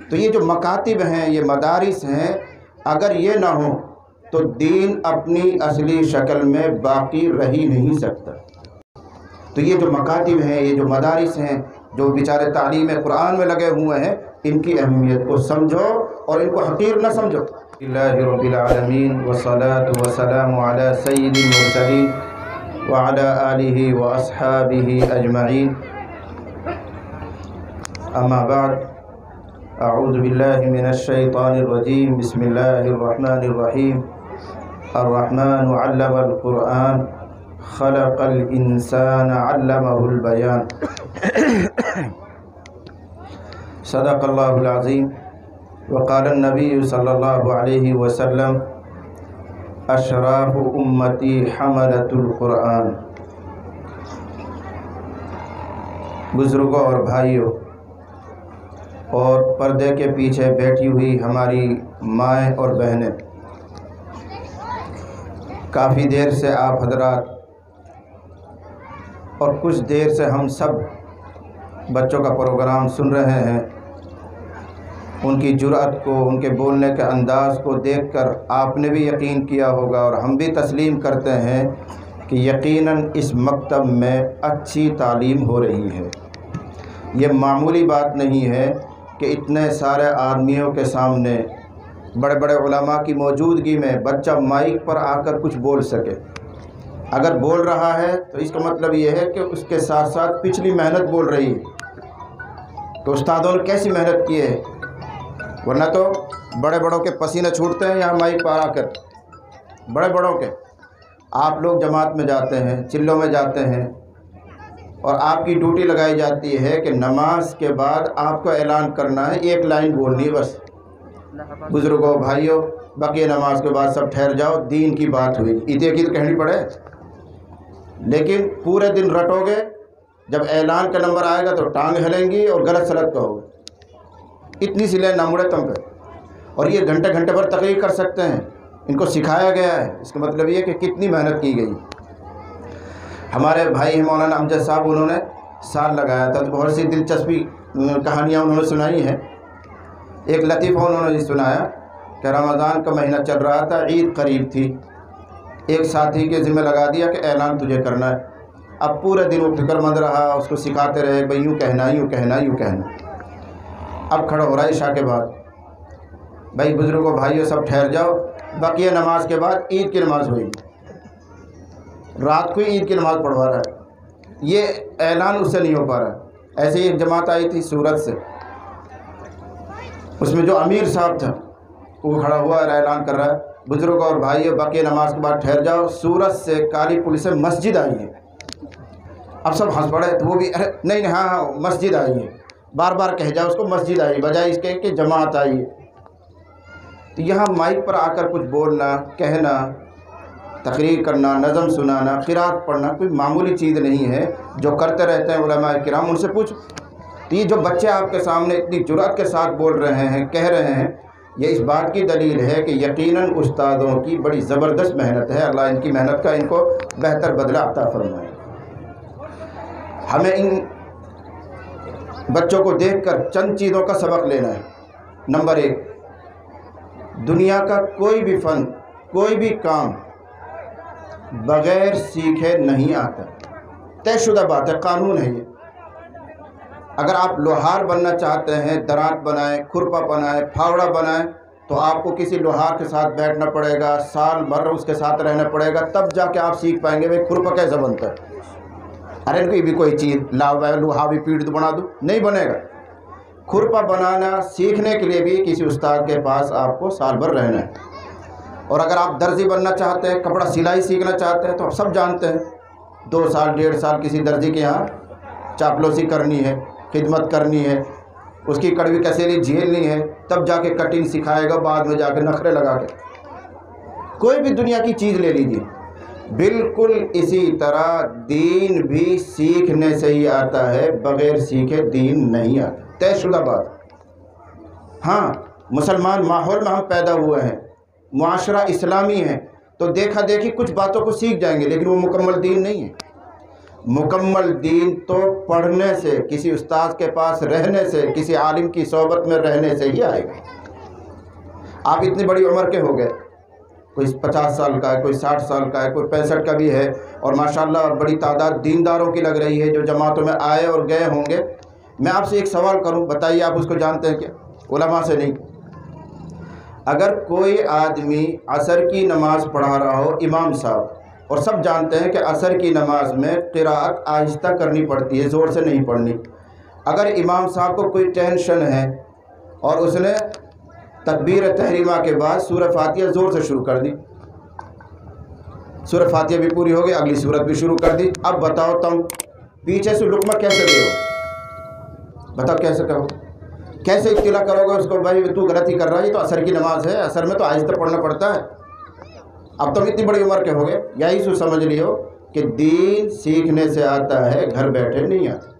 تو یہ جو مکاتب ہیں، یہ مدارس ہیں، اگر یہ نہ ہوں تو دین اپنی اصلی شکل میں باقی رہ ہی نہیں سکتا۔ تو یہ جو مکاتب ہیں، یہ جو مدارس ہیں، جو بیچارے تعلیم قرآن میں لگے ہوئے ہیں، ان کی اہمیت کو سمجھو اور ان کو حقیر نہ سمجھو۔ اللہ رب العالمین والصلاة والسلام علی سید المرسلین وعلی آلہ واصحابہ اجمعین، اما بعد، اعوذ باللہ من الشیطان الرجیم، بسم اللہ الرحمن الرحیم۔ الرحمن علم القرآن خلق الانسان علمہ البیان۔ صدق اللہ العظیم۔ وقال النبی صلی اللہ علیہ وسلم اشراف امتی حملۃ القرآن۔ بزرگوں اور بھائیوں اور پردے کے پیچھے بیٹھی ہوئی ہماری مائیں اور بہنیں، کافی دیر سے آپ حضرات اور کچھ دیر سے ہم سب بچوں کا پروگرام سن رہے ہیں۔ ان کی جرأت کو، ان کے بولنے کے انداز کو دیکھ کر آپ نے بھی یقین کیا ہوگا اور ہم بھی تسلیم کرتے ہیں کہ یقیناً اس مکتب میں اچھی تعلیم ہو رہی ہے۔ یہ معمولی بات نہیں ہے کہ اتنے سارے آدمیوں کے سامنے، بڑے بڑے علماء کی موجودگی میں بچہ مائک پر آ کر کچھ بول سکے۔ اگر بول رہا ہے تو اس کا مطلب یہ ہے کہ اس کے ساتھ ساتھ پچھلی محنت بول رہی ہے۔ تو استادوں نے کیسی محنت کی ہے، ورنہ تو بڑے بڑوں کے پسینے چھوٹتے ہیں یہاں مائک پر آ کر۔ بڑے بڑوں کے آپ لوگ جماعت میں جاتے ہیں، چلوں میں جاتے ہیں، اور آپ کی ڈیوٹی لگائی جاتی ہے کہ نماز کے بعد آپ کو اعلان کرنا ہے، ایک لائن بولنی ہے بس۔ بزرگوں بھائیوں، بقیہ نماز کے بعد سب ٹھہر جاؤ، دین کی بات ہوئی، اتنے کی تو کہنی پڑے۔ لیکن پورے دن رٹو گے، جب اعلان کا نمبر آئے گا تو ٹانگ ہلیں گی اور غلط سلط کہو گے۔ اتنی سی لے نہ مڑے تم پہ، اور یہ گھنٹے گھنٹے پر تقریر کر سکتے ہیں، ان کو سکھایا گیا ہے۔ اس کا مطلب یہ کہ کتنی محنت کی گئی۔ ہمارے بھائی ہیں مولانا امجد صاحب، انہوں نے سال لگایا تھا، تو بہت سی دلچسپی کہانیاں انہوں نے سنائی ہیں۔ ایک لطیفہ انہوں نے سنایا کہ رمضان کا مہینہ چل رہا تھا، عید قریب تھی، ایک ساتھی کے ذمہ لگا دیا کہ اعلان تجھے کرنا ہے۔ اب پورے دن وہ فکر مند رہا، اس کو سکھاتے رہے، بھئی یوں کہنا، یوں کہنا، یوں کہنا۔ اب کھڑا ہو رہا ہے عشاء کے بعد، بھائی بزرگوں بھائیوں سب ٹھہر جاؤ، بقیہ نماز کے بعد عید کی نماز ہوئی گی۔ رات کو عید کی نماز پڑھوا رہا ہے، یہ اعلان اس سے نہیں ہو پا رہا ہے۔ ایسے ہی ایک جماعت آئی تھی سورت سے، اس میں جو امیر صاحب تھا وہ کھڑا ہوا اور اعلان کر رہا ہے، بزرگوں اور بھائیوں بقیہ نماز کے بعد ٹھہر جاؤ، سورت سے کالی پولیس مسجد آئی ہے۔ اب سب ہنس پڑے، تو وہ بھی ارے نہیں ہاں مسجد آئی ہے، بار بار کہہ جاؤ اس کو مسجد آئی، بجائے اس کے کہ جماعت آئی ہے۔ تو یہاں مائک پر آ کر کچھ بولنا، کہنا، تقریر کرنا، نظم سنانا، قرات پڑھنا کوئی معمولی چیز نہیں ہے۔ جو کرتے رہتے ہیں علماء کرام، ان سے پوچھو۔ تو یہ جو بچے آپ کے سامنے اتنی جرأت کے ساتھ بول رہے ہیں، کہہ رہے ہیں، یہ اس بات کی دلیل ہے کہ یقیناً استادوں کی بڑی زبردست محنت ہے۔ اللہ ان کی محنت کا ان کو بہتر بدلہ عطا فرمائے۔ ہمیں ان بچوں کو دیکھ کر چند چیزوں کا سبق لینا ہے۔ نمبر 1، دنیا کا کوئی بھی فن، کوئی بھی کام بغیر سیکھے نہیں آتا۔ طے شدہ بات ہے، قانون ہے یہ۔ اگر آپ لوہار بننا چاہتے ہیں، درانت بنائیں، کھرپا بنائیں، پھاوڑا بنائیں، تو آپ کو کسی لوہار کے ساتھ بیٹھنا پڑے گا، سال بھر اس کے ساتھ رہنا پڑے گا، تب جا کے آپ سیکھ پائیں گے بھائی کھرپا کیسے بنتا ہے۔ ارے کوئی بھی کوئی چیز لاؤ لوہا بھی پیٹ بنا دو، نہیں بنے گا۔ کھرپا بنانا سیکھنے کے لیے بھی کسی استاد کے پاس آپ کو سال بھر رہنا ہے۔ اور اگر آپ درزی بننا چاہتے ہیں، کپڑا سلائی سیکھنا چاہتے ہیں، تو آپ سب جانتے ہیں 2 سال 1.5 سال کسی درزی کے یہاں چاپلوسی کرنی ہے، خدمت کرنی ہے، اس کی کڑوی کسیلی جھیلنی ہے، تب جا کے کٹنگ سکھائے گا، بعد میں جا کے نخرے لگا کے۔ کوئی بھی دنیا کی چیز لے لیجیے، بالکل اسی طرح دین بھی سیکھنے سے ہی آتا ہے، بغیر سیکھے دین نہیں آتا۔ طے شدہ بات۔ ہاں، مسلمان ماحول میں ہم پیدا ہوئے ہیں، معاشرہ اسلامی ہے، تو دیکھا دیکھی کچھ باتوں کو سیکھ جائیں گے، لیکن وہ مکمل دین نہیں ہے۔ مکمل دین تو پڑھنے سے، کسی استاد کے پاس رہنے سے، کسی عالم کی صحبت میں رہنے سے ہی آئے گا۔ آپ اتنی بڑی عمر کے ہو گئے، کوئی 50 سال کا ہے، کوئی 60 سال کا ہے، کوئی 65 کا بھی ہے، اور ماشاءاللہ بڑی تعداد دینداروں کی لگ رہی ہے جو جماعتوں میں آئے اور گئے ہوں گے۔ میں آپ سے ایک سوال کروں، بتائیے آپ اس کو جانتے ہیں کیا؟ علماء سے نہیں۔ اگر کوئی آدمی عصر کی نماز پڑھا رہا ہو، امام صاحب، اور سب جانتے ہیں کہ عصر کی نماز میں قراءت آہستہ کرنی پڑتی ہے، زور سے نہیں پڑھنی، اگر امام صاحب کو کوئی ٹینشن ہے اور اس نے تکبیر تحریمہ کے بعد سورہ فاتحہ زور سے شروع کر دی، سورہ فاتحہ بھی پوری ہو گئی، اگلی سورت بھی شروع کر دی، اب بتاؤ تم پیچھے سے لقمہ کیسے دے ہو؟ بتاؤ کیسے کرو، کیسے اطلاع کرو گے اس کو، بھائی تو غلطی کر رہا ہے، یہ تو عصر کی نماز ہے، عصر میں تو آہستہ پڑھنا پڑتا ہے۔ اب تم اتنی بڑی عمر کے ہو گئے، یہی سو سمجھ لیو کہ دین سیکھنے سے آتا ہے، گھر بیٹھے نہیں آتا۔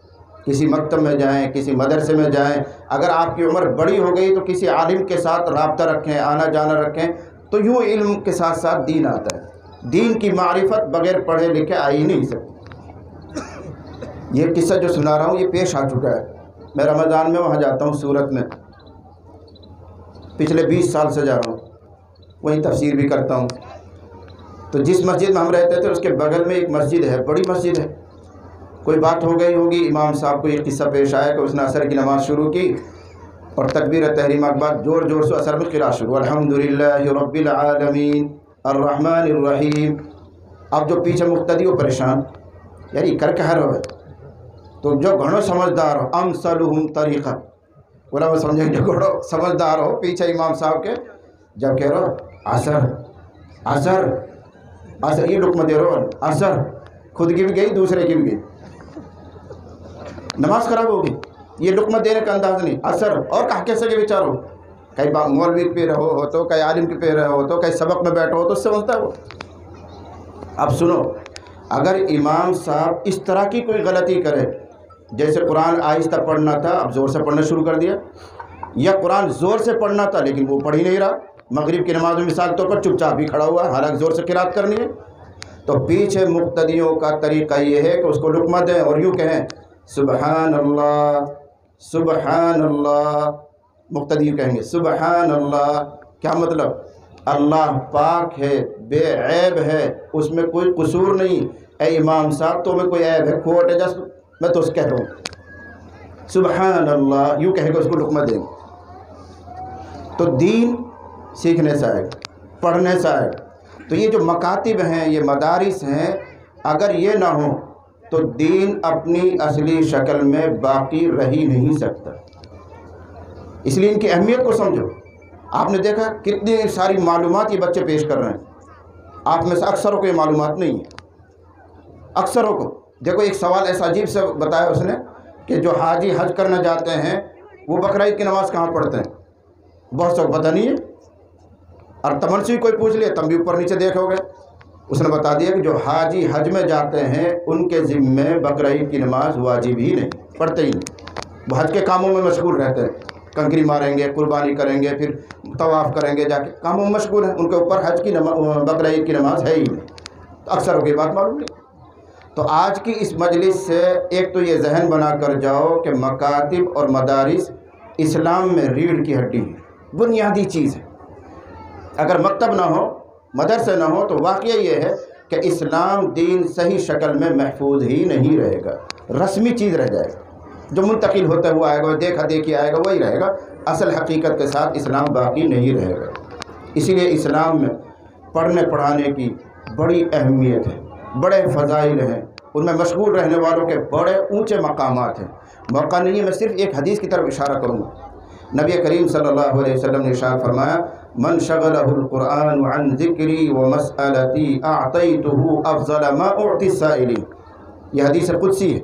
کسی مکتب میں جائیں، کسی مدرسے میں جائیں، اگر آپ کی عمر بڑی ہو گئی تو کسی عالم کے ساتھ رابطہ رکھیں، آنا جانا رکھیں، تو یوں علم کے ساتھ ساتھ دین آتا ہے۔ دین کی معرفت بغیر پڑھے لکھے آ ہی نہیں سکتی۔ یہ قصہ جو سنا رہا ہوں یہ پیش آ چکا ہے۔ میں رمضان میں وہاں جاتا ہوں سورت میں، پچھلے 20 سال سے جا رہا ہوں، وہیں تفسیر بھی کرتا ہوں۔ تو جس مسجد میں ہم رہتے تھے اس کے بغل میں ایک مسجد ہے، بڑی مسجد ہے۔ کوئی بات ہو گئی ہوگی، امام صاحب کو یہ قصہ پیش آیا کہ اس نے عصر کی نماز شروع کی اور تکبیر تحریمہ کے بعد زور زور سے عصر میں قراءت شروع، الحمدللہ رب العالمین الرحمن الرحیم۔ اب جو پیچھے مقتدی وہ پریشان، یار یہ کر کہہ رہا ہے؟ تو جو گھڑو سمجھدار ہو، امثلہم طریقہ، علماء سمجھیں جو گھڑو سمجھدار ہو پیچھے امام صاحب کے، جب کہہ رہا عصر عصر عصر، یہ لقمہ دے رہو عصر، خود کی بھی گئی دوسرے کی بھی گئی، نماز خراب ہوگی۔ یہ لقمہ دینے کا انداز نہیں، عصر، اور کہا کیسے کے بیچارو، کئی مولوی پہ رہو ہو تو، کئی عالم کے پہ رہو ہو تو، کئی سبق میں بیٹھو ہو تو، اس سے سمجھتا ہے وہ۔ اب سنو، اگر امام صاحب اس طرح کی کوئی غلطی کرے، جیسے قرآن آہستہ پڑھنا تھا اب زور سے پڑھنا شروع کر دیا، یا قرآن زور سے پڑھنا تھا لیکن وہ پڑھ ہی نہیں رہا، مغرب کی نماز میں مثال طور پر چپ چاپ بھی کھڑا ہوا ہے حالانکہ زور سے قرات کرنی ہے، تو پیچھے مقتدیوں کا طریقہ یہ ہے کہ اس کو لقمہ دیں اور یوں کہیں سبحان اللہ سبحان اللہ، مقتدی کہیں گے سبحان اللہ، کیا مطلب؟ اللہ پاک ہے، بے عیب ہے، اس میں کوئی قصور نہیں، اے امام صاحب تو میں کوئی عیب ہے، کھوٹ ہے، جس میں تو اس کہہ رہا ہوں سبحان اللہ، یوں کہے گا، اس کو لقمہ دیں گے۔ تو دین سیکھنے سے آئے گا، پڑھنے سے آئے گا۔ تو یہ جو مکاتب ہیں، یہ مدارس ہیں، اگر یہ نہ ہوں تو دین اپنی اصلی شکل میں باقی رہ ہی نہیں سکتا۔ اس لیے ان کی اہمیت کو سمجھو۔ آپ نے دیکھا کتنی ساری معلومات یہ بچے پیش کر رہے ہیں، آپ میں سے اکثروں کو یہ معلومات نہیں ہے، اکثروں کو۔ دیکھو ایک سوال ایسا عجیب سے بتایا اس نے کہ جو حاجی حج کرنا جاتے ہیں وہ بقرعید کی نماز کہاں پڑھتے ہیں؟ بہت سو پتہ نہیں ہے، اور تمن سے کوئی پوچھ لیا تم بھی اوپر نیچے دیکھو گے، اس نے بتا دیا کہ جو حاجی حج میں جاتے ہیں ان کے ذمے بقرعید کی نماز واجب ہی نہیں، پڑھتے ہی نہیں، وہ حج کے کاموں میں مشغول رہتے ہیں، کنکری ماریں گے، قربانی کریں گے، پھر طواف کریں گے، جا کے کاموں میں مشغول ہیں، ان کے اوپر حج کی بقرعید کی نماز ہے ہی نہیں۔ تو اکثر کی بات معلوم نہیں۔ تو آج کی اس مجلس سے ایک تو یہ ذہن بنا کر جاؤ کہ مکاتب اور مدارس اسلام میں ریڑھ کی ہڈی ہے، بنیادی چیز ہے۔ اگر مکتب نہ ہو، مدرسے نہ ہو، تو واقعہ یہ ہے کہ اسلام دین صحیح شکل میں محفوظ ہی نہیں رہے گا، رسمی چیز رہ جائے گا، جو منتقل ہوتا ہوا آئے گا، دیکھا دیکھی آئے گا، وہی رہے گا، اصل حقیقت کے ساتھ اسلام باقی نہیں رہے گا۔ اسی لیے اسلام میں پڑھنے پڑھانے کی بڑی اہمیت ہے، بڑے فضائل ہیں، ان میں مشغول رہنے والوں کے بڑے اونچے مقامات ہیں۔ موقع نہیں ہے، میں صرف ایک حدیث کی طرف اشارہ کروں گا۔ نبی کریم صلی اللہ علیہ وسلم نے ارشاد فرمایا من شغلہ القرآن عن ذکری و مسألتی اعطیتہ افضل ما اعطی السائلین، یہ حدیث قدسی ہے،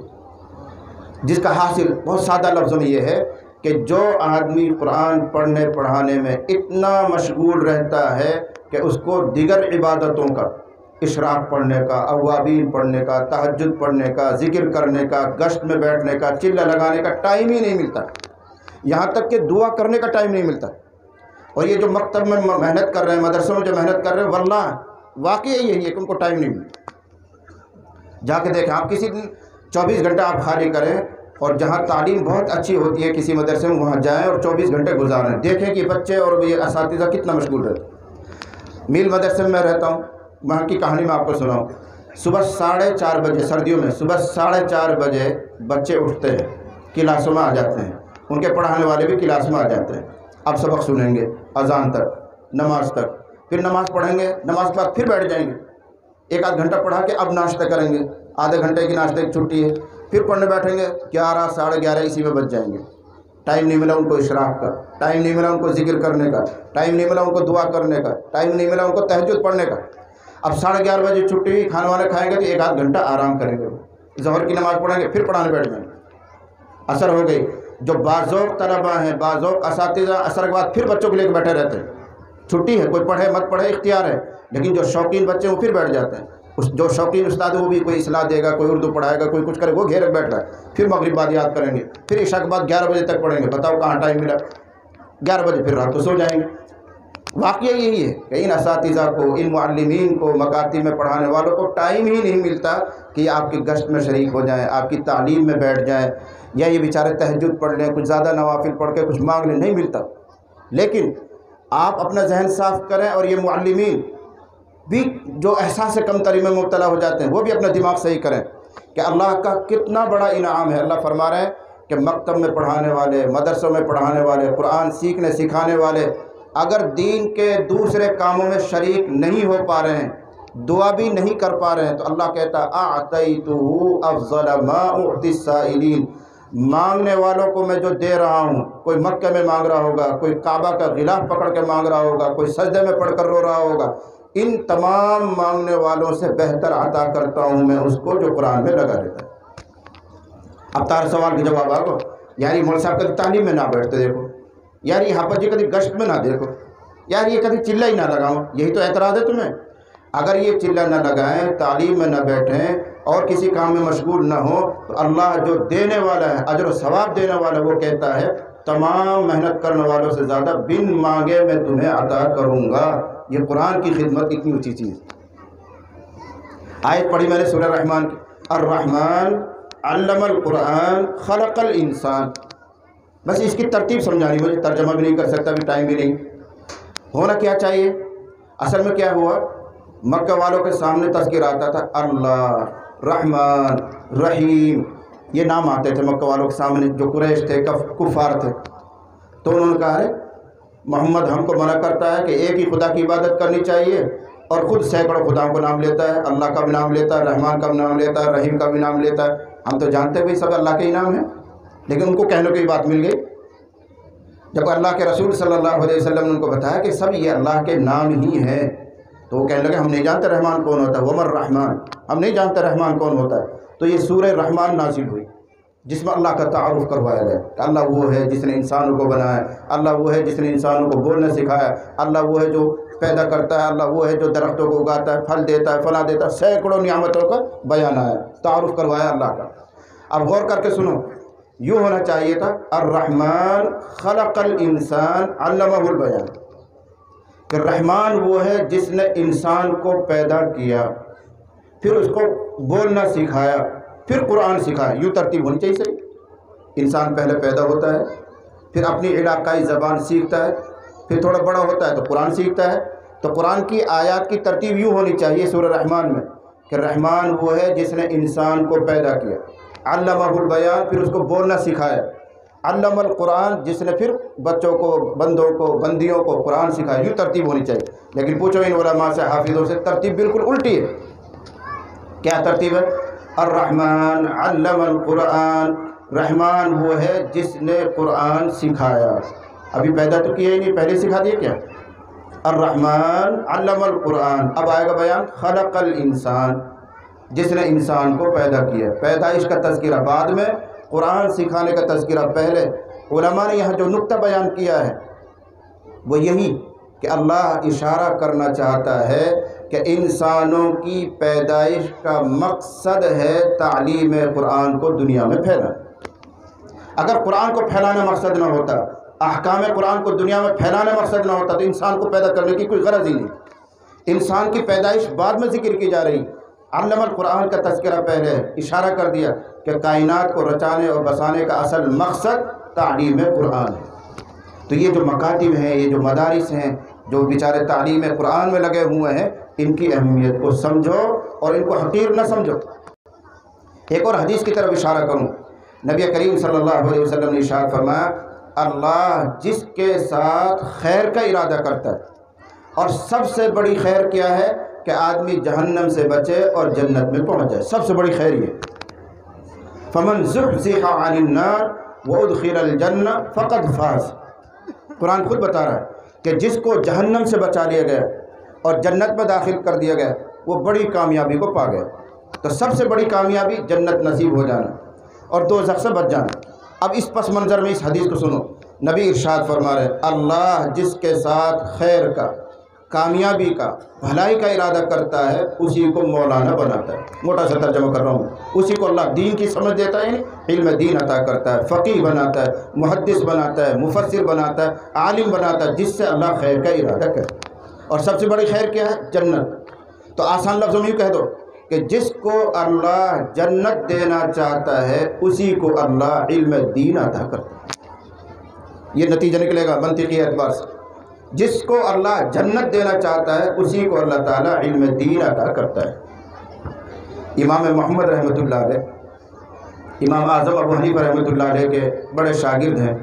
جس کا حاصل بہت سادہ لفظوں میں یہ ہے کہ جو آدمی قرآن پڑھنے پڑھانے میں اتنا مشغول رہتا ہے کہ اس کو دیگر عبادتوں کا، اشراق پڑھنے کا، اوابین پڑھنے کا، تہجد پڑھنے کا، ذکر کرنے کا، گشت میں بیٹھنے کا، چلہ لگانے کا ٹائم ہی نہیں ملتا، یہاں تک کہ دعا کرنے کا ٹائم نہیں ملتا۔ اور یہ جو مکتب میں محنت کر رہے ہیں، مدرسوں میں جو محنت کر رہے ہیں، واللہ واقعی یہی ہے کہ ان کو ٹائم نہیں ملتا۔ جا کے دیکھیں آپ، کسی دن 24 گھنٹہ آپ خالی کریں اور جہاں تعلیم بہت اچھی ہوتی ہے کسی مدرسے میں وہاں جائیں اور 24 گھنٹے گزاریں، دیکھیں کہ بچے اور یہ اساتذہ کتنا مشغول رہتے ہیں۔ میل مدرسے میں رہتا ہوں، وہاں کی کہانی میں آپ کو سناؤں۔ صبح 4:30 بجے، سردیوں میں صبح 4:30 بجے بچے اٹھتے ہیں، کلاسوں میں آ جاتے ہیں، ان کے پڑھانے والے بھی کلاس میں آ جاتے ہیں۔ اب سبق سنیں گے اذان تک، نماز تک، پھر نماز پڑھیں گے، نماز کے بعد پھر بیٹھ جائیں گے، 1 آدھ گھنٹہ پڑھا کے اب ناشتہ کریں گے، آدھے گھنٹے کی ناشتے کی چھٹی ہے، پھر پڑھنے بیٹھیں گے، 11 ساڑھے 11 اسی میں بچ جائیں گے۔ ٹائم نہیں ملا ان کو اشراق کا، ٹائم نہیں ملا ان کو ذکر کرنے کا، ٹائم نہیں ملا ان کو دعا کرنے کا، ٹائم نہیں ملا ان کو تہجد پڑھنے کا۔ اب 11:30 بجے چھٹی ہوئی، کھانا وانا کھائیں گے تو 1 آدھ گھنٹہ آرام کریں گے، ظہر کی نماز پڑھیں گے، پھر پڑھانے بیٹھ جائیں گے۔ اثر ہو گئی۔ جو باذوق طلباء ہیں، باذوق اساتذہ، اثر کے بعد پھر بچوں کو لے کے بیٹھے رہتے ہیں، چھٹی ہے، کوئی پڑھے مت پڑھے اختیار ہے، لیکن جو شوقین بچے ہیں وہ پھر بیٹھ جاتے ہیں۔ جو شوقین استاد ہے وہ بھی کوئی اصلاح دے گا، کوئی اردو پڑھائے گا، کوئی کچھ کرے، وہ گھیرے بیٹھ رہا ہے، پھر مغرب بعد یاد کریں گے، پھر عشاء کے بعد 11 بجے تک پڑھیں گے۔ بتاؤ کہاں ٹائم ملا؟ 11 بجے پھر رات کو سو جائیں گے۔ واقعہ یہی ہے کہ ان اساتذہ کو، ان معلمین کو، مکاتب میں پڑھانے والوں کو ٹائم ہی نہیں ملتا کہ آپ کی گشت میں شریک ہو جائیں، آپ کی تعلیم میں بیٹھ جائیں، یا یہ بیچارے تہجد پڑھ لیں، کچھ زیادہ نوافل پڑھ کے کچھ مانگ لیں، نہیں ملتا۔ لیکن آپ اپنا ذہن صاف کریں، اور یہ معلمین بھی جو احساس کمتری میں مبتلا ہو جاتے ہیں وہ بھی اپنا دماغ صحیح کریں کہ اللہ کا کتنا بڑا انعام ہے۔ اللہ فرما رہے ہیں کہ مکتب میں پڑھانے والے، مدرسوں میں پڑھانے والے، قرآن سیکھنے سکھانے والے اگر دین کے دوسرے کاموں میں شریک نہیں ہو پا رہے ہیں، دعا بھی نہیں کر پا رہے ہیں، تو اللہ کہتا اعطیتہ افضل ما اعطی السائلین، مانگنے والوں کو میں جو دے رہا ہوں، کوئی مکہ میں مانگ رہا ہوگا، کوئی کعبہ کا غلاف پکڑ کے مانگ رہا ہوگا، کوئی سجدے میں پڑھ کر رو رہا ہوگا، ان تمام مانگنے والوں سے بہتر عطا کرتا ہوں میں اس کو جو قرآن میں لگا رہتا ہے۔ اب تار سوال کے جواب آگو، یاری مول صاحب کبھی تعلیم میں نہ بیٹھتے دیکھو، یار یہ حافظ جی کبھی گشت میں نہ دیکھو، یار یہ کبھی چلہ ہی نہ لگاؤ، یہی تو اعتراض ہے تمہیں۔ اگر یہ چلہ نہ لگائیں، تعلیم میں نہ بیٹھیں اور کسی کام میں مشغول نہ ہو، تو اللہ جو دینے والا ہے، اجر و ثواب دینے والا ہے، وہ کہتا ہے تمام محنت کرنے والوں سے زیادہ بن مانگے میں تمہیں عطا کروں گا۔ یہ قرآن کی خدمت اتنی اونچی چیز۔ آیت پڑھی میں نے سورہ رحمان کی، الرحمن علم القرآن خلق الانسان، بس اس کی ترتیب سمجھانی، مجھے ترجمہ بھی نہیں کر سکتا، بھی ٹائم بھی نہیں۔ ہونا کیا چاہیے؟ اصل میں کیا ہوا، مکہ والوں کے سامنے تذکر آتا تھا اللہ، رحمان، رحیم، یہ نام آتے تھے مکہ والوں کے سامنے، جو قریش تھے، کفار تھے۔ تو انہوں نے کہا ہے محمد ہم کو منع کرتا ہے کہ ایک ہی خدا کی عبادت کرنی چاہیے، اور خود سینکڑوں خداؤں کو نام لیتا ہے، اللہ کا بھی نام لیتا ہے، رحمان کا بھی نام لیتا ہے، رحیم کا بھی نام لیتا ہے۔ ہم تو جانتے بھی سب اللہ کے ہی نام ہیں، لیکن ان کو کہنے کی بات مل گئی۔ جب اللہ کے رسول صلی اللہ علیہ وسلم نے ان کو بتایا کہ سب یہ اللہ کے نام ہی ہیں، تو وہ کہنے لگے ہم نہیں جانتے رحمان کون ہوتا ہے، ومر رحمان، ہم نہیں جانتے رحمان کون ہوتا ہے۔ تو یہ سورہ رحمان نازل ہوئی، جس میں اللہ کا تعارف کروایا گیا کہ اللہ وہ ہے جس نے انسانوں کو بنایا، اللہ وہ ہے جس نے انسانوں کو بولنا سکھایا، اللہ وہ ہے جو پیدا کرتا ہے، اللہ وہ ہے جو درختوں کو اگاتا ہے، پھل دیتا ہے، فلاں دیتا ہے، سینکڑوں نعمتوں کا بیان آیا، تعارف کروایا اللہ کا۔ اب غور کر کے سنو، یوں ہونا چاہیے تھا الرحمن خلق الانسان علمہ البیان، کہ رحمان وہ ہے جس نے انسان کو پیدا کیا، پھر اس کو بولنا سکھایا، پھر قرآن سکھایا۔ یوں ترتیب ہونی چاہیے صحیح۔ انسان پہلے پیدا ہوتا ہے، پھر اپنی علاقائی زبان سیکھتا ہے، پھر تھوڑا بڑا ہوتا ہے تو قرآن سیکھتا ہے۔ تو قرآن کی آیات کی ترتیب یوں ہونی چاہیے سورہ رحمان میں کہ رحمان وہ ہے جس نے انسان کو پیدا کیا، علمہ البیان، پھر اس کو بولنا سکھایا، علم القرآن، جس نے پھر بچوں کو، بندوں کو، بندیوں کو قرآن سکھایا۔ یوں ترتیب ہونی چاہیے، لیکن پوچھو ان علماء سے، حافظوں سے، ترتیب بالکل الٹی ہے۔ کیا ترتیب ہے؟ الرحمن علم القرآن، رحمان وہ ہے جس نے قرآن سکھایا۔ ابھی پیدا تو کیا ہی نہیں، پہلے سکھا دیا کیا؟ الرحمن علم القرآن۔ اب آئے گا بیان خلق الانسان، جس نے انسان کو پیدا کیا۔ پیدائش کا تذکرہ بعد میں، قرآن سکھانے کا تذکرہ پہلے۔ علماء نے یہاں جو نقطہ بیان کیا ہے وہ یہی کہ اللہ اشارہ کرنا چاہتا ہے کہ انسانوں کی پیدائش کا مقصد ہے تعلیم قرآن کو دنیا میں پھیلانا۔ اگر قرآن کو پھیلانا مقصد نہ ہوتا، احکام قرآن کو دنیا میں پھیلانا مقصد نہ ہوتا، تو انسان کو پیدا کرنے کی کوئی غرض ہی نہیں۔ انسان کی پیدائش بعد میں ذکر کی جا رہی علم القرآن کا تذکرہ پہلے اشارہ کر دیا کہ کائنات کو رچانے اور بسانے کا اصل مقصد تعلیم قرآن ہے۔ تو یہ جو مکاتب ہیں، یہ جو مدارس ہیں، جو بیچارے تعلیم قرآن میں لگے ہوئے ہیں، ان کی اہمیت کو سمجھو اور ان کو حقیر نہ سمجھو۔ ایک اور حدیث کی طرف اشارہ کروں، نبی کریم صلی اللہ علیہ وسلم نے ارشاد فرمایا، اللہ جس کے ساتھ خیر کا ارادہ کرتا ہے، اور سب سے بڑی خیر کیا ہے کہ آدمی جہنم سے بچے اور جنت میں پہنچ جائے، سب سے بڑی خیر یہ۔ فمن زحزح عن النار وادخل الجنہ فقد فاز۔ قرآن خود بتا رہا ہے کہ جس کو جہنم سے بچا لیا گیا اور جنت میں داخل کر دیا گیا وہ بڑی کامیابی کو پا گیا۔ تو سب سے بڑی کامیابی جنت نصیب ہو جانا اور دوزخ سے بچ جانا۔ اب اس پس منظر میں اس حدیث کو سنو، نبی ارشاد فرما رہے، اللہ جس کے ساتھ خیر کا، کامیابی کا، بھلائی کا ارادہ کرتا ہے اسی کو مولانا بناتا ہے۔ موٹا سا ترجمہ کر رہا ہوں، اسی کو اللہ دین کی سمجھ دیتا ہے، علم دین عطا کرتا ہے، فقیہ بناتا ہے، محدث بناتا ہے، مفسر بناتا ہے، عالم بناتا ہے، جس سے اللہ خیر کا ارادہ کرے۔ اور سب سے بڑی خیر کیا ہے؟ جنت۔ تو آسان لفظوں میں یوں کہہ دو کہ جس کو اللہ جنت دینا چاہتا ہے اسی کو اللہ علم دین عطا کرتا ہے۔ یہ نتیجہ نکلے گا منطقی اعتبار سے، جس کو اللہ جنت دینا چاہتا ہے اسی کو اللہ تعالیٰ علم دین عطا کرتا ہے۔ امام محمد رحمۃ اللہ علیہ، امام اعظم ابو حنیفہ رحمۃ اللہ علیہ کے بڑے شاگرد ہیں،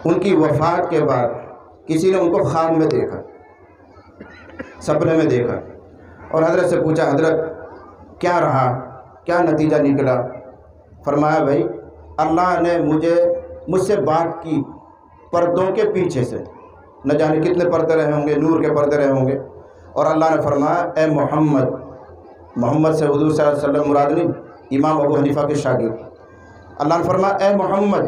ان کی وفات کے بعد کسی نے ان کو خواب میں دیکھا، سپنے میں دیکھا، اور حضرت سے پوچھا، حضرت کیا رہا، کیا نتیجہ نکلا؟ فرمایا، بھائی اللہ نے مجھ سے بات کی پردوں کے پیچھے سے، نہ جانے کتنے پردے رہے ہوں گے، نور کے پردے رہے ہوں گے، اور اللہ نے فرمایا، اے محمد، محمد سے حضور صلی اللہ علیہ وسلم مراد نہیں، امام ابو حنیفہ کے شاگرد، اللہ نے فرمایا، اے محمد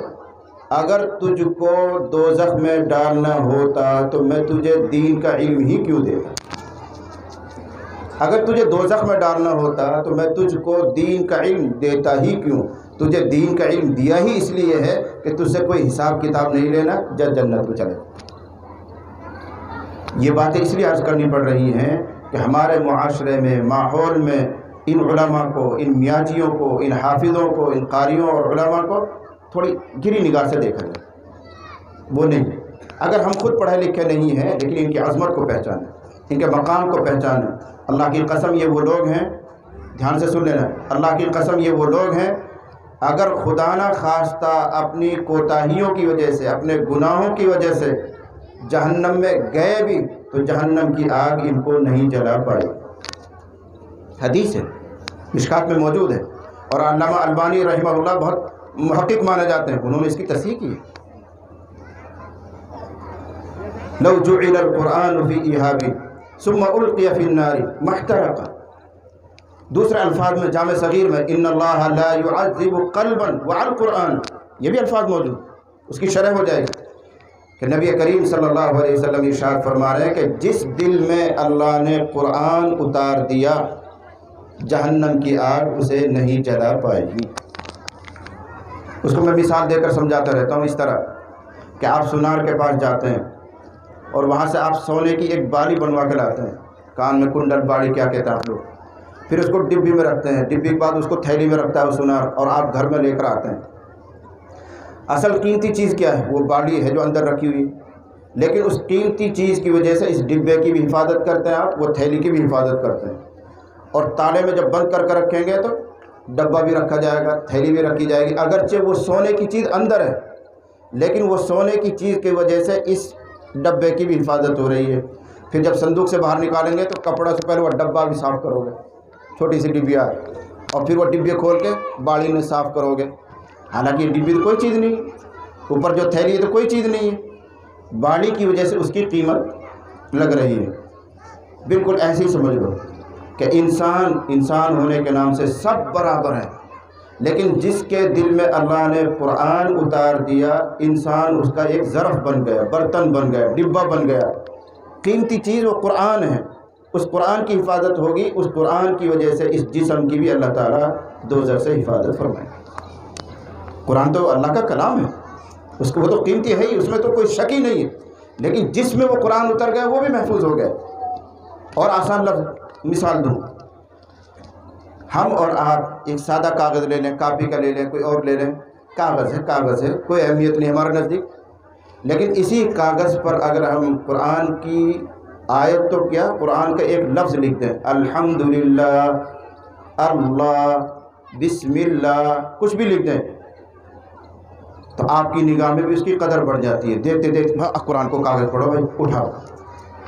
اگر تجھ کو دوزخ میں ڈالنا ہوتا تو میں تجھے دین کا علم ہی کیوں دیتا؟ اگر تجھے دوزخ میں ڈالنا ہوتا تو میں تجھ کو دین کا علم دیتا ہی کیوں؟ تجھے دین کا علم دیا ہی اس لیے ہے کہ تجھ سے کوئی حساب کتاب نہیں لینا، جب جنت کو چلے۔ یہ باتیں اس لیے عرض کرنی پڑ رہی ہیں کہ ہمارے معاشرے میں، ماحول میں ان علماء کو، ان میاجیوں کو، ان حافظوں کو، ان قاریوں اور علماء کو تھوڑی گری نگاہ سے دیکھا جائے۔ وہ نہیں، اگر ہم خود پڑھے لکھے نہیں ہیں لیکن ان کی عظمت کو پہچانیں، ان کے مقام کو پہچانیں۔ اللہ کی قسم یہ وہ لوگ ہیں، دھیان سے سن لینا، اللہ کی قسم یہ وہ لوگ ہیں، اگر خدا نہ خواستہ اپنی کوتاہیوں کی وجہ سے، اپنے گناہوں کی وجہ سے جہنم میں گئے بھی تو جہنم کی آگ ان کو نہیں جلا پائی۔ حدیث ہے، مشکات میں موجود ہے، اور علامہ البانی رحمہ اللہ بہت محقق مانے جاتے ہیں، انہوں نے اس کی تصحیح کی ہے۔ لو جعل القرآن فی ایہاب ثم القی فی النار ما احترق۔ دوسرے الفاظ میں جامع صغیر میں ان اللہ لا يعذب قلبا وعلى القرآن، یہ بھی الفاظ موجود، اس کی شرح ہو جائے گی کہ نبی کریم صلی اللہ علیہ وسلم ارشاد فرما رہے ہیں کہ جس دل میں اللہ نے قرآن اتار دیا جہنم کی آگ اسے نہیں جلا پائے گی۔ اس کو میں مثال دے کر سمجھاتا رہتا ہوں، اس طرح کہ آپ سونار کے پاس جاتے ہیں اور وہاں سے آپ سونے کی ایک بالی بنوا کے لاتے ہیں، کان میں کنڈل، باڑی کیا کہتے ہیں آپ لوگ، پھر اس کو ڈبی میں رکھتے ہیں، ڈبی کے بعد اس کو تھیلی میں رکھتا ہے وہ سونار، اور آپ گھر میں لے کر آتے ہیں۔ اصل قیمتی چیز کیا ہے؟ وہ باڑی ہے جو اندر رکھی ہوئی، لیکن اس قیمتی چیز کی وجہ سے اس ڈبے کی بھی حفاظت کرتے ہیں آپ، وہ تھیلی کی بھی حفاظت کرتے ہیں، اور تالے میں جب بند کر کر رکھیں گے تو ڈبہ بھی رکھا جائے گا، تھیلی بھی رکھی جائے گی، اگرچہ وہ سونے کی چیز اندر ہے لیکن وہ سونے کی چیز کی وجہ سے اس ڈبے کی بھی حفاظت ہو رہی ہے۔ پھر جب صندوق سے باہر نکالیں گے تو کپڑا سے پہلے وہ ڈبہ بھی صاف کرو گے، چھوٹی سی ڈبیا ہے، اور پھر وہ ڈبے کھول کے باڑی میں صاف کرو گے، حالانکہ یہ ڈبی تو کوئی چیز نہیں، اوپر جو تھیلی ہے تو کوئی چیز نہیں ہے، باڑی کی وجہ سے اس کی قیمت لگ رہی ہے۔ بالکل ایسے ہی سمجھ لو کہ انسان ہونے کے نام سے سب برابر ہیں، لیکن جس کے دل میں اللہ نے قرآن اتار دیا انسان اس کا ایک ظرف بن گیا، برتن بن گیا، ڈبہ بن گیا، قیمتی چیز وہ قرآن ہے، اس قرآن کی حفاظت ہوگی، اس قرآن کی وجہ سے اس جسم کی بھی اللہ تعالیٰ دوزخ سے حفاظت فرمائے۔ قرآن تو اللہ کا کلام ہے، اس کو وہ تو قیمتی ہے ہی، اس میں تو کوئی شک ہی نہیں ہے، لیکن جس میں وہ قرآن اتر گیا وہ بھی محفوظ ہو گیا۔ اور آسان لفظ مثال دوں، ہم اور آپ ایک سادہ کاغذ لے لیں، کاپی کا لے لیں، کوئی اور لے لیں، کاغذ ہے، کوئی اہمیت نہیں ہمارے نزدیک، لیکن اسی کاغذ پر اگر ہم قرآن کی آیت تو کیا قرآن کا ایک لفظ لکھ دیں، الحمدللہ، اللہ، بسم اللہ، کچھ بھی لکھ دیں، تو آپ کی نگاہ میں بھی اس کی قدر بڑھ جاتی ہے، دیکھتے دیکھتے قرآن کو کاغذ پڑھو بھائی، اٹھاؤ،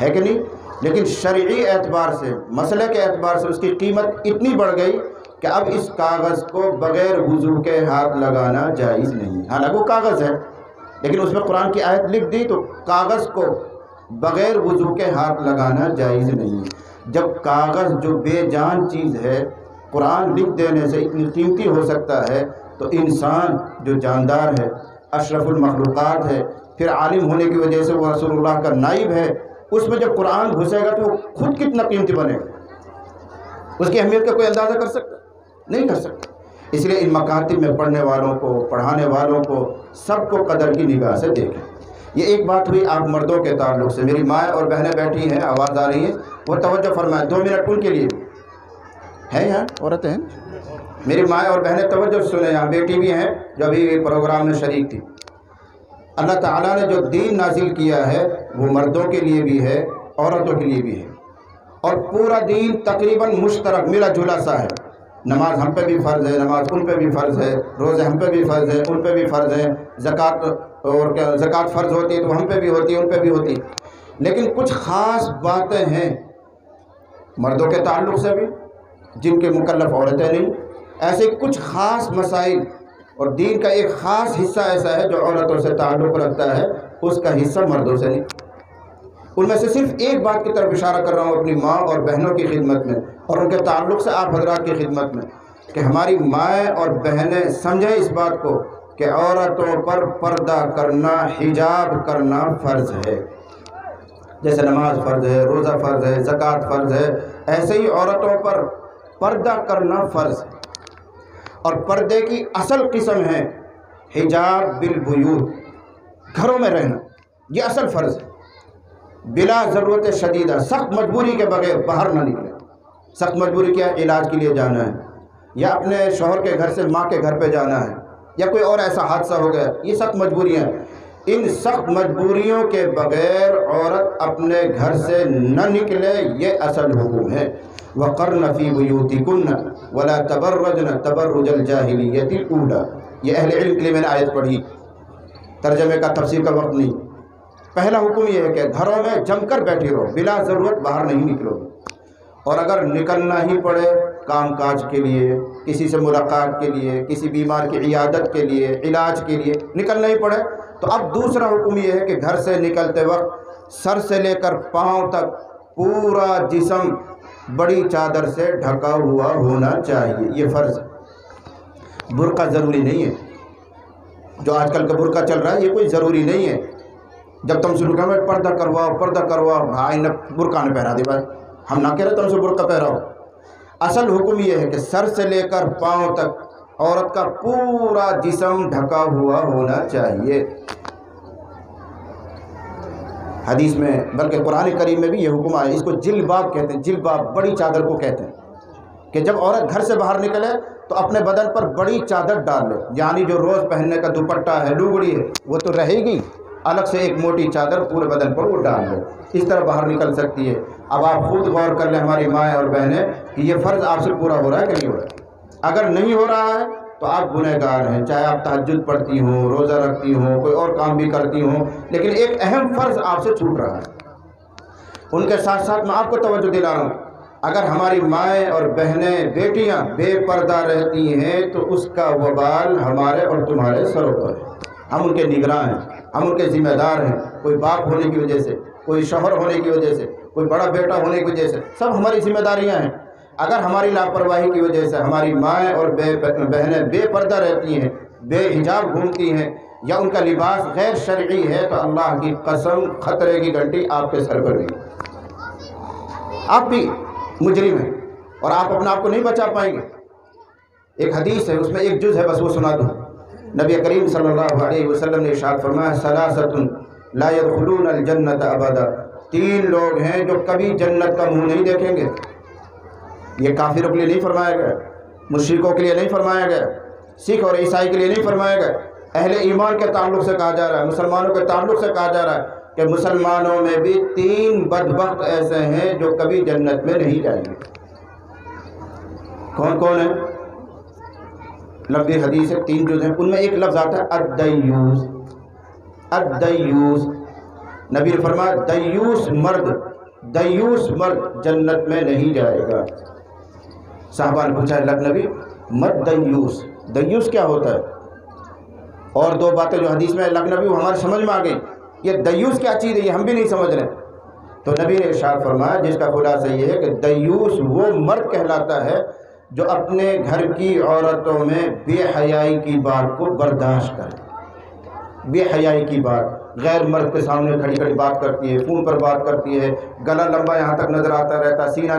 ہے کہ نہیں؟ لیکن شرعی اعتبار سے، مسئلے کے اعتبار سے اس کی قیمت اتنی بڑھ گئی کہ اب اس کاغذ کو بغیر وضو کے ہاتھ لگانا جائز نہیں۔ حالانکہ وہ کاغذ ہے، لیکن اس میں قرآن کی آیت لکھ دی تو کاغذ کو بغیر وضو کے ہاتھ لگانا جائز نہیں۔ جب کاغذ جو بے جان چیز ہے قرآن لکھ دینے سے اتنی قیمتی ہو سکتا ہے، تو انسان جو جاندار ہے، اشرف المخلوقات ہے، پھر عالم ہونے کی وجہ سے وہ رسول اللہ کا نائب ہے، اس میں جب قرآن گھسے گا تو وہ خود کتنا قیمتی بنے گا، اس کی اہمیت کا کوئی اندازہ کر سکتا؟ نہیں کر سکتا۔ اس لیے ان مکاتب میں پڑھنے والوں کو، پڑھانے والوں کو، سب کو قدر کی نگاہ سے دیکھیں۔ یہ ایک بات ہوئی آپ مردوں کے تعلق سے۔ میری ماں اور بہنیں بیٹھی ہیں، آواز آ رہی ہے، وہ توجہ فرمائیں، 2 منٹ ان کے لیے ہے، یہاں عورتیں ہیں، میری ماں اور بہنیں توجہ سنیں، یہاں بیٹی بھی ہیں جو ابھی پروگرام میں شریک تھی۔ اللہ تعالیٰ نے جو دین نازل کیا ہے وہ مردوں کے لیے بھی ہے، عورتوں کے لیے بھی ہے، اور پورا دین تقریباً مشترک ملا جلا سا ہے۔ نماز ہم پہ بھی فرض ہے، نماز ان پہ بھی فرض ہے، روزے ہم پہ بھی فرض ہے، ان پہ بھی فرض ہے، زکوٰۃ اور کیا زکوٰۃ فرض ہوتی ہے تو ہم پہ بھی ہوتی ہے، ان پہ بھی ہوتی ہے، لیکن کچھ خاص باتیں ہیں مردوں کے تعلق سے بھی جن کے مکلف عورتیں نہیں، ایسے کچھ خاص مسائل، اور دین کا ایک خاص حصہ ایسا ہے جو عورتوں سے تعلق رکھتا ہے، اس کا حصہ مردوں سے نہیں۔ ان میں سے صرف ایک بات کی طرف اشارہ کر رہا ہوں اپنی ماں اور بہنوں کی خدمت میں، اور ان کے تعلق سے آپ حضرات کی خدمت میں، کہ ہماری مائیں اور بہنیں سمجھیں اس بات کو کہ عورتوں پر پردہ کرنا، حجاب کرنا فرض ہے۔ جیسے نماز فرض ہے، روزہ فرض ہے، زکوٰۃ فرض ہے، ایسے ہی عورتوں پر پردہ کرنا فرض ہے، اور پردے کی اصل قسم ہے حجاب بالبیوت، گھروں میں رہنا، یہ اصل فرض ہے، بلا ضرورت شدیدہ، سخت مجبوری کے بغیر باہر نہ نکلیں۔ سخت مجبوری کیا ہے؟ علاج کے لیے جانا ہے، یا اپنے شوہر کے گھر سے ماں کے گھر پہ جانا ہے، یا کوئی اور ایسا حادثہ ہو گیا، یہ سخت مجبوریاں ہیں۔ ان سخت مجبوریوں کے بغیر عورت اپنے گھر سے نہ نکلے، یہ اصل حکم ہے۔ وَقَرْنَ فِي بُيُوتِكُنَّ وَلَا تَبَرَّجْنَ تَبَرُّجَ الْجَاهِلِيَّةِ الْأُولَىٰ۔ یہ اہل علم کے لیے میں نے آیت پڑھی، ترجمے کا تفسیر کا وقت نہیں۔ پہلا حکم یہ ہے کہ گھروں میں جم کر بیٹھی رہو، بلا ضرورت باہر نہیں نکلو گے، اور اگر نکلنا ہی پڑے کام کاج کے لیے، کسی سے ملاقات کے لیے، کسی بیمار کی عیادت کے لیے، علاج کے لیے نکلنا ہی پڑے، تو اب دوسرا حکم یہ ہے کہ گھر سے نکلتے وقت سر سے لے کر پاؤں تک پورا جسم بڑی چادر سے ڈھکا ہوا ہونا چاہیے، یہ فرض ہے۔ برقع ضروری نہیں ہے، جو آج کل کا برقع چل رہا ہے یہ کوئی ضروری نہیں ہے۔ جب تم شروع کرو پردہ کرواؤ، بھائی نے برقع نے پہنا دی، بھائی ہم نہ کہہ رہے تم سے برقع پہراؤ۔ اصل حکم یہ ہے کہ سر سے لے کر پاؤں تک عورت کا پورا جسم ڈھکا ہوا ہونا چاہیے۔ حدیث میں بلکہ قرآن کریم میں بھی یہ حکم آیا، اس کو جلباب کہتے ہیں، جلباب بڑی چادر کو کہتے ہیں، کہ جب عورت گھر سے باہر نکلے تو اپنے بدن پر بڑی چادر ڈال لے، یعنی جو روز پہننے کا دوپٹہ ہے، لوگڑی ہے، وہ تو رہے گی، الگ سے ایک موٹی چادر پورے بدن پر وہ ڈال لے، اس طرح باہر نکل سکتی ہے۔ اب آپ خود غور کر لیں ہماری مائیں اور بہنیں کہ یہ فرض آپ سے پورا ہو رہا ہے کہ نہیں ہو رہا ہے؟ اگر نہیں ہو رہا ہے تو آپ گنہگار ہیں، چاہے آپ تہجد پڑھتی ہوں، روزہ رکھتی ہوں، کوئی اور کام بھی کرتی ہوں، لیکن ایک اہم فرض آپ سے چھوٹ رہا ہے۔ ان کے ساتھ ساتھ میں آپ کو توجہ دلا رہا ہوں، اگر ہماری مائیں اور بہنیں، بیٹیاں بے پردہ رہتی ہیں تو اس کا وبال ہمارے اور تمہارے سروں پر ہے۔ ہم ان کے نگراں ہیں، ہم ان کے ذمہ دار ہیں، کوئی باپ ہونے کی وجہ سے، کوئی شوہر ہونے کی وجہ سے، کوئی بڑا بیٹا ہونے کی وجہ سے، سب ہماری ذمہ داریاں ہیں۔ اگر ہماری لاپرواہی کی وجہ سے ہماری مائیں اور بہنیں بے پردہ رہتی ہیں، بے حجاب گھومتی ہیں، یا ان کا لباس غیر شرعی ہے، تو اللہ کی قسم خطرے کی گھنٹی آپ کے سر پر گئی، آپ بھی مجرم ہیں، اور آپ اپنے آپ کو نہیں بچا پائیں گے۔ ایک حدیث ہے، اس میں ایک جز ہے، بس وہ سنا دوں۔ نبی کریم صلی اللہ علیہ وسلم نے ارشاد فرمایا، ثلاثۃ لا يدخلون الجنۃ ابدا، 3 لوگ ہیں جو کبھی جنت کا منہ نہیں دیکھیں گے۔ یہ کافروں کے لیے نہیں فرمایا گیا، مشرکوں کے لیے نہیں فرمایا گیا، سکھ اور عیسائی کے لیے نہیں فرمایا گیا، اہل ایمان کے تعلق سے کہا جا رہا ہے، مسلمانوں کے تعلق سے کہا جا رہا ہے کہ مسلمانوں میں بھی 3 بدبخت ایسے ہیں جو کبھی جنت میں نہیں جائیں گے۔ کون کون ہیں؟ لفظ حدیث 3 جز ہیں، ان میں ایک لفظ آتا ہے الدیوس۔ الدیوس، نبی نے فرمایا دیوس مرد جنت میں نہیں جائے گا۔ صحابہ نے پوچھا لگ نبی مت دیوس، دیوس کیا ہوتا ہے؟ اور 2 باتیں جو حدیث میں لگ نبی وہ ہمارے سمجھ میں آ گئی، یہ دیوس کیا چیز ہے یہ ہم بھی نہیں سمجھ رہے۔ تو نبی نے ارشاد فرمایا جس کا خلاصہ یہ ہے کہ دیوس وہ مرد کہلاتا ہے جو اپنے گھر کی عورتوں میں بے حیائی کی بات کو برداشت کرے۔ بے حیائی کی بات، غیر مرد کے سامنے کھڑی کھڑی بات کرتی ہے، فون پر بات کرتی ہے، گلا لمبا یہاں تک نظر آتا رہتا ہے، سینہ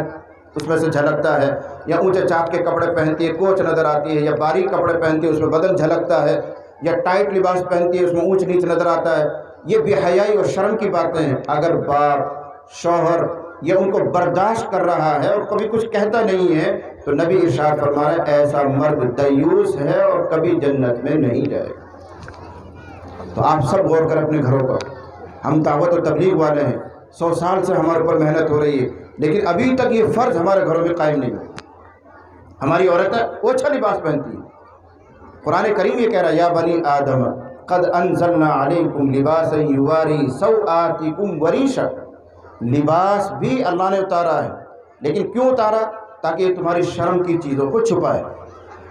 اس میں سے جھلکتا ہے، یا اونچے چاک کے کپڑے پہنتی ہے کوچ نظر آتی ہے، یا باریک کپڑے پہنتی ہے اس میں بدن جھلکتا ہے، یا ٹائٹ لباس پہنتی ہے اس میں اونچ نیچ نظر آتا ہے۔ یہ بے حیائی اور شرم کی باتیں ہیں۔ اگر باپ شوہر یہ ان کو برداشت کر رہا ہے اور کبھی کچھ کہتا نہیں ہے تو نبی ارشاد فرما رہا ہے ایسا مرد دیوس ہے اور کبھی جنت میں نہیں جائے گا۔ تو آپ سب غور کریں اپنے گھروں پر۔ ہم دعوت و تبلیغ والے ہیں، 100 سال سے ہمارے اوپر محنت ہو رہی ہے، لیکن ابھی تک یہ فرض ہمارے گھروں میں قائم نہیں ہوا۔ ہماری عورتیں اوچھا لباس پہنتی ہیں۔ قرآن کریم یہ کہہ رہا ہے یا بنی آدم قد انزلنا علیکم لباسا یواری سوآتکم وریشا، لباس بھی اللہ نے اتارا ہے، لیکن کیوں اتارا؟ تاکہ یہ تمہاری شرم کی چیزوں کو چھپائے۔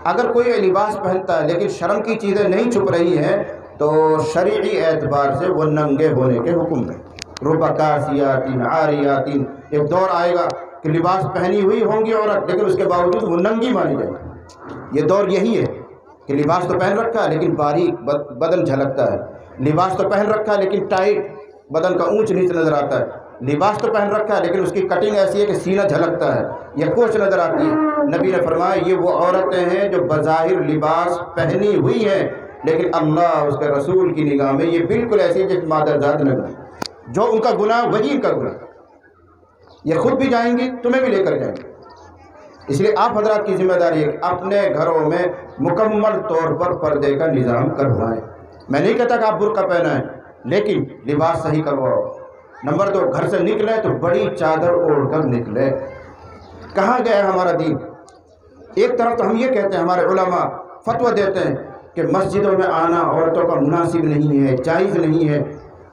اگر کوئی لباس پہنتا ہے لیکن شرم کی چیزیں نہیں چھپ رہی ہیں تو شرعی اعتبار سے وہ ننگے ہونے کے حکم میں۔ رب کاسیات عاریات، ایک دور آئے گا کہ لباس پہنی ہوئی ہوں گی عورت لیکن اس کے باوجود وہ ننگی مانی جائے گی۔ یہ دور یہی ہے کہ لباس تو پہن رکھا ہے لیکن باریک بدن جھلکتا ہے، لباس تو پہن رکھا ہے لیکن ٹائٹ بدن کا اونچ نیچ نظر آتا ہے، لباس تو پہن رکھا ہے لیکن اس کی کٹنگ ایسی ہے کہ سینہ جھلکتا ہے یا کوچ نظر آتی ہے۔ نبی نے فرمایا یہ وہ عورتیں ہیں جو بظاہر لباس پہنی ہوئی ہیں لیکن اللہ اس کے رسول کی نگاہ میں یہ بالکل ایسی ہے جس مادرزاد نہ گناہ، جو ان کا گناہ وہی ان کا گناہ، یہ خود بھی جائیں گی تمہیں بھی لے کر جائیں گے۔ اس لیے آپ حضرات کی ذمہ داری ہے کہ اپنے گھروں میں مکمل طور پر پردے کا نظام کروائیں۔ میں نہیں کہتا کہ آپ برقع پہنائیں لیکن لباس صحیح کرواؤ۔ نمبر 2، گھر سے نکلیں تو بڑی چادر اوڑھ کر نکلیں۔ کہاں گیا ہمارا دین؟ ایک طرف تو ہم یہ کہتے ہیں، ہمارے علماء فتویٰ دیتے ہیں کہ مسجدوں میں آنا عورتوں کا مناسب نہیں ہے، جائز نہیں ہے،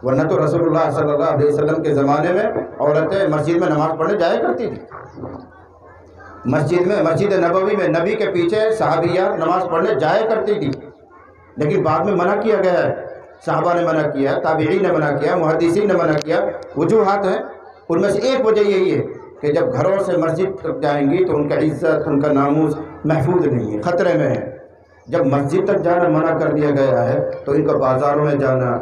ورنہ تو رسول اللہ صلی اللہ علیہ وسلم کے زمانے میں عورتیں مسجد میں نماز پڑھنے جایا کرتی تھی۔ مسجد نبوی میں نبی کے پیچھے صحابیات نماز پڑھنے جایا کرتی تھی، لیکن بعد میں منع کیا گیا ہے۔ صحابہ نے منع کیا، تابعین نے منع کیا، محدثین نے منع کیا۔ وجوہات ہیں، ان میں سے ایک وجہ یہی ہے کہ جب گھروں سے مسجد تک جائیں گی تو ان کا عزت، ان کا ناموس محفوظ نہیں ہے، خطرے میں ہے۔ جب مسجد تک جانا منع کر دیا گیا ہے تو ان کا بازاروں میں جانا،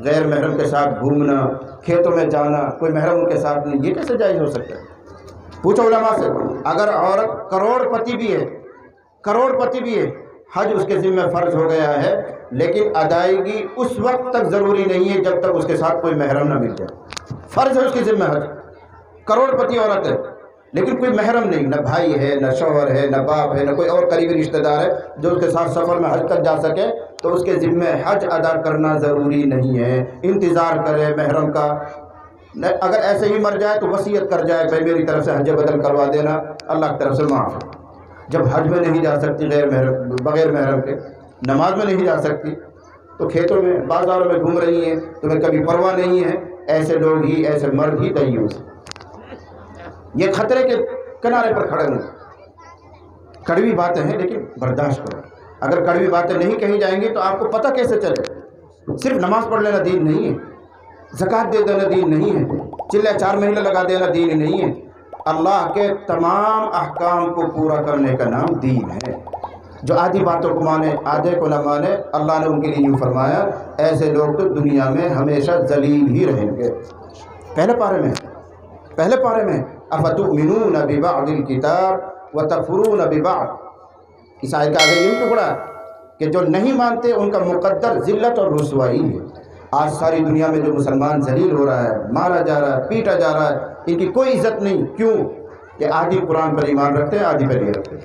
غیر محرم کے ساتھ گھومنا، کھیتوں میں جانا، کوئی محرم ان کے ساتھ نہیں، یہ کیسے جائز ہو سکتا ہے؟ پوچھو علماء سے۔ اگر عورت کروڑ پتی بھی ہے، حج اس کے ذمہ فرض ہو گیا ہے لیکن ادائیگی اس وقت تک ضروری نہیں ہے جب تک اس کے ساتھ کوئی محرم نہ مل جائے۔ فرض ہے اس کے ذمہ حج، کروڑ پتی عورت ہے لیکن کوئی محرم نہیں، نہ بھائی ہے، نہ شوہر ہے، نہ باپ ہے، نہ کوئی اور قریبی رشتہ دار ہے جو اس کے ساتھ سفر میں حج تک جا سکے، تو اس کے ذمہ حج ادا کرنا ضروری نہیں ہے، انتظار کرے محرم کا۔ اگر ایسے ہی مر جائے تو وصیت کر جائے بھائی میری طرف سے حج بدل کروا دینا، اللہ کی طرف سے معاف ہے۔ جب حج میں نہیں جا سکتی بغیر محرم کے، نماز میں نہیں جا سکتی تو کھیتوں میں بازاروں میں گھوم رہی ہیں، تمہیں کبھی پرواہ نہیں ہے، ایسے لوگ ہی، ایسے مرد ہی دیوس۔ یہ خطرے کے کنارے پر کھڑے ہوں۔ کڑوی باتیں ہیں لیکن برداشت کرو۔ اگر کڑوی باتیں نہیں کہی جائیں گی تو آپ کو پتہ کیسے چلے؟ صرف نماز پڑھ لینا دین نہیں ہے، زکوٰۃ دے دینا دین نہیں ہے، چلے 4 مہینے لگا دینا دین نہیں ہے۔ اللہ کے تمام احکام کو پورا کرنے کا نام دین ہے۔ جو آدھی باتوں کو مانے آدھے کو نہ مانے، اللہ نے ان کے لیے یوں فرمایا ایسے لوگ تو دنیا میں ہمیشہ ذلیل ہی رہیں گے۔ پہلے پارے میں افتؤمنون ببعض الکتاب وتکفرون ببعض، اس آیت کا آگے یہی ٹکڑا کہ جو نہیں مانتے ان کا مقدر ذلت اور رسوائی ہے۔ آج ساری دنیا میں جو مسلمان ذلیل ہو رہا ہے، مارا جا رہا ہے، پیٹا جا رہا ہے، ان کی کوئی عزت نہیں۔ کیوں؟ کہ آدھی قرآن پر ایمان رکھتے ہیں، آدھی پر نہیں رکھتے ہیں۔